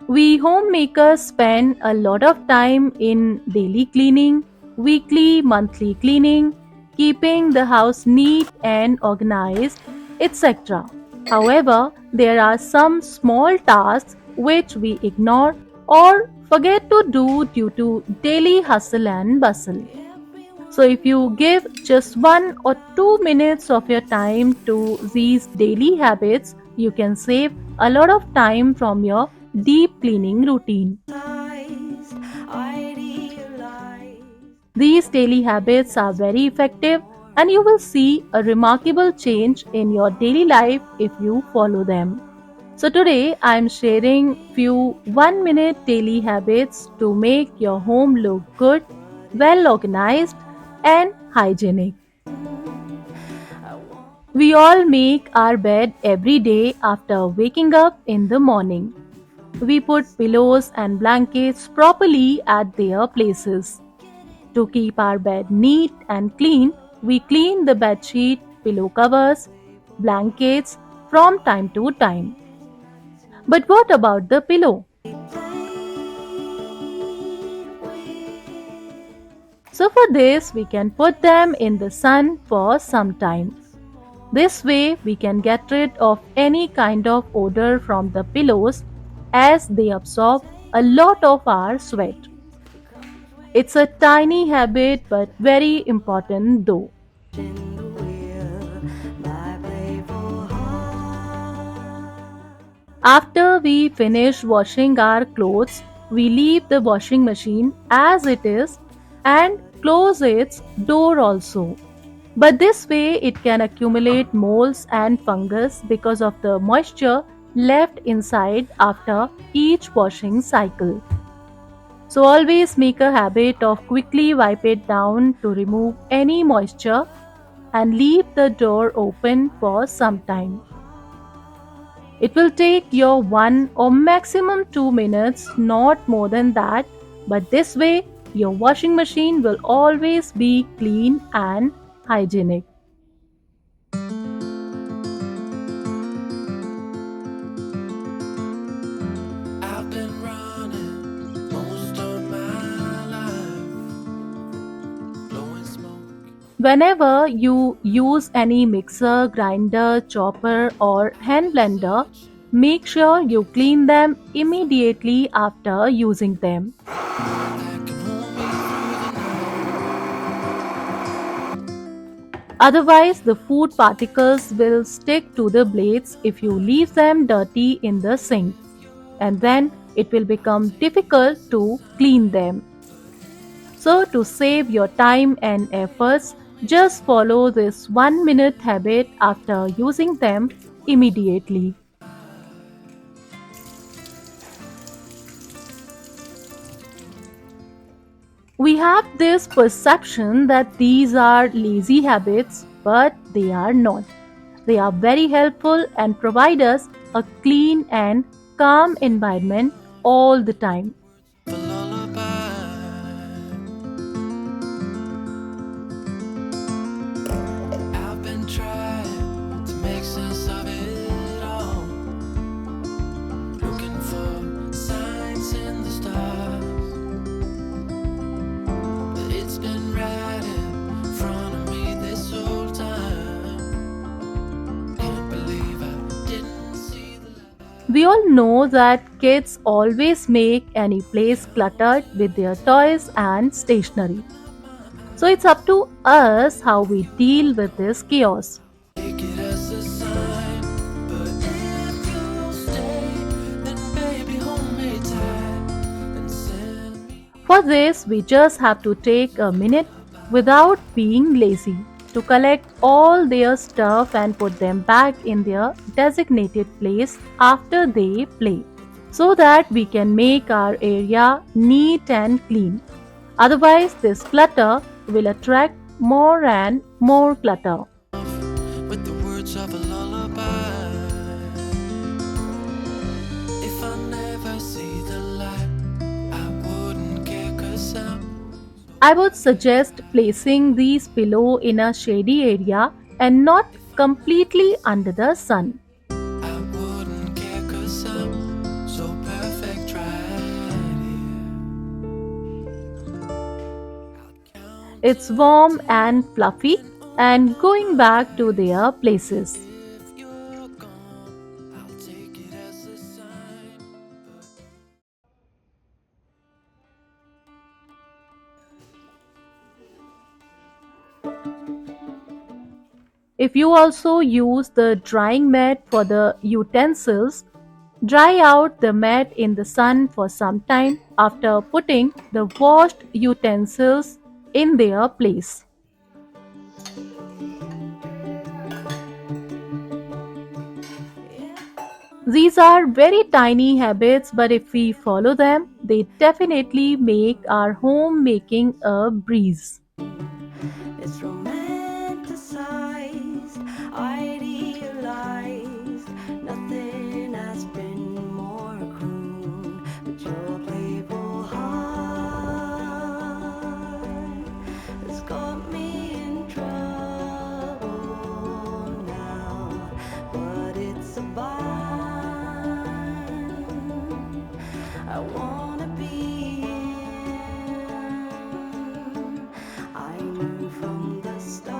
We homemakers spend a lot of time in daily cleaning, weekly, monthly cleaning, keeping the house neat and organized, etc. However, there are some small tasks which we ignore or forget to do due to daily hustle and bustle. So, if you give just 1 or 2 minutes of your time to these daily habits, you can save a lot of time from your deep cleaning routine. These daily habits are very effective and you will see a remarkable change in your daily life if you follow them. So today I am sharing few 1 minute daily habits to make your home look good, well organized and hygienic. We all make our bed every day after waking up in the morning. We put pillows and blankets properly at their places. To keep our bed neat and clean, we clean the bedsheet, pillow covers, blankets from time to time. But what about the pillow? So for this, we can put them in the sun for some time. This way, we can get rid of any kind of odor from the pillows as they absorb a lot of our sweat. It's a tiny habit but very important though. After we finish washing our clothes, we leave the washing machine as it is and close its door also. But this way it can accumulate molds and fungus because of the moisture left inside after each washing cycle. So always make a habit of quickly wipe it down to remove any moisture and leave the door open for some time. It will take your 1 or maximum 2 minutes, not more than that, but this way your washing machine will always be clean and hygienic. I've been running most of my life, blowing smoke. Whenever you use any mixer, grinder, chopper, or hand blender, make sure you clean them immediately after using them. That can hold me through the night. Otherwise, the food particles will stick to the blades if you leave them dirty in the sink, and then it will become difficult to clean them. So, to save your time and efforts, just follow this 1 minute habit after using them immediately. We have this perception that these are lazy habits, but they are not. They are very helpful and provide us a clean and calm environment all the time. A lullaby. I've been trying to make sense of it all, looking for signs in the stars. But it's been right in front of me this whole time. Can't believe I didn't see the light. We all know that kids always make any place cluttered with their toys and stationery. So it's up to us how we deal with this chaos. Take it as a sign, but if you'll stay, then baby hold me tight and send me. For this, we just have to take a minute without being lazy to collect all their stuff and put them back in their designated place after they play so that we can make our area neat and clean. Otherwise, this clutter will attract more and more clutter. With the words of a lullaby. If I never see the light, I wouldn't care 'cause I'm I would suggest placing these pillow in a shady area and not completely under the sun. I wouldn't care 'cause I'm so perfect right It's warm and fluffy and going back to their places. If you're gone, I'll take it as a sign. If you also use the drying mat for the utensils, dry out the mat in the sun for some time after putting the washed utensils in their place. These are very tiny habits, but if we follow them, they definitely make our home making a breeze. It's romanticized, idealized. Nothing has been more cruel. But your playful heart has got me in trouble now. But it's a bind I wanna be in. I knew from the start.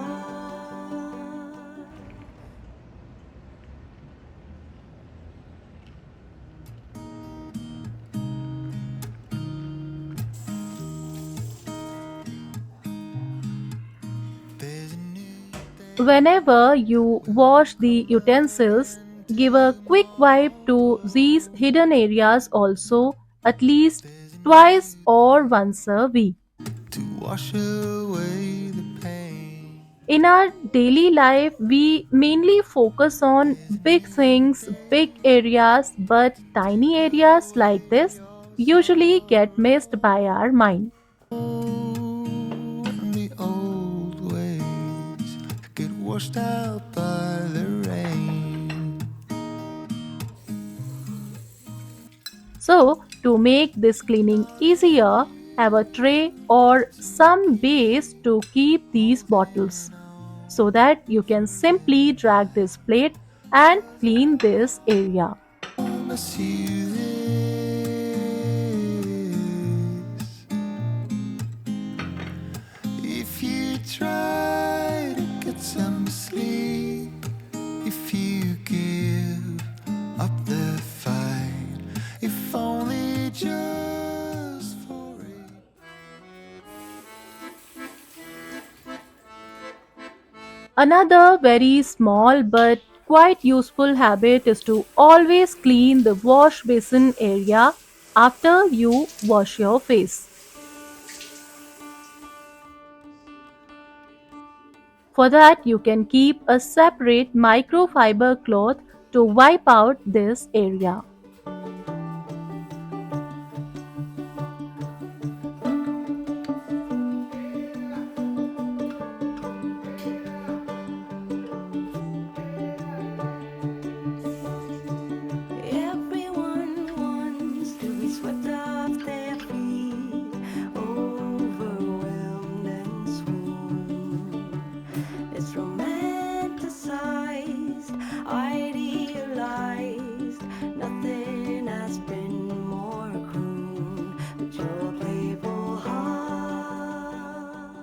Whenever you wash the utensils, give a quick wipe to these hidden areas also, at least twice or once a week. To wash away the pain. In our daily life, we mainly focus on big things, big areas, but tiny areas like this usually get missed by our mind. The old ways get washed out by the rain. So, to make this cleaning easier, have a tray or some base to keep these bottles so that you can simply drag this plate and clean this area. Promise you this. If you try to get some sleep, if you give up the fight, if only just for it. Another very small but quite useful habit is to always clean the wash basin area after you wash your face. For that, you can keep a separate microfiber cloth to wipe out this area. Everyone wants to be swept off their feet, overwhelmed and swooned. It's romanticized, idealized. Nothing has been more cruel but your playful heart.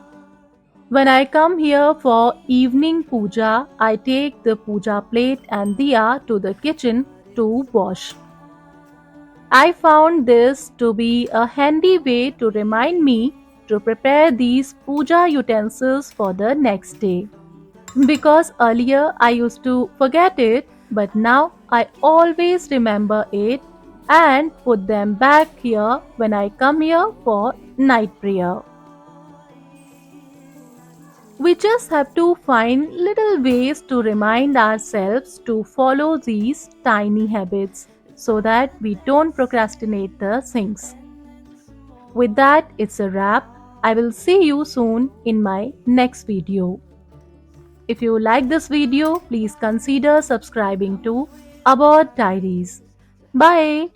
When I come here for evening puja, I take the puja plate and diya to the kitchen to wash. I found this to be a handy way to remind me to prepare these puja utensils for the next day. Because earlier I used to forget it, but now I always remember it and put them back here when I come here for night prayer. We just have to find little ways to remind ourselves to follow these tiny habits so that we don't procrastinate the things. With that, it's a wrap. I will see you soon in my next video. If you like this video, please consider subscribing to About Diaries. Bye.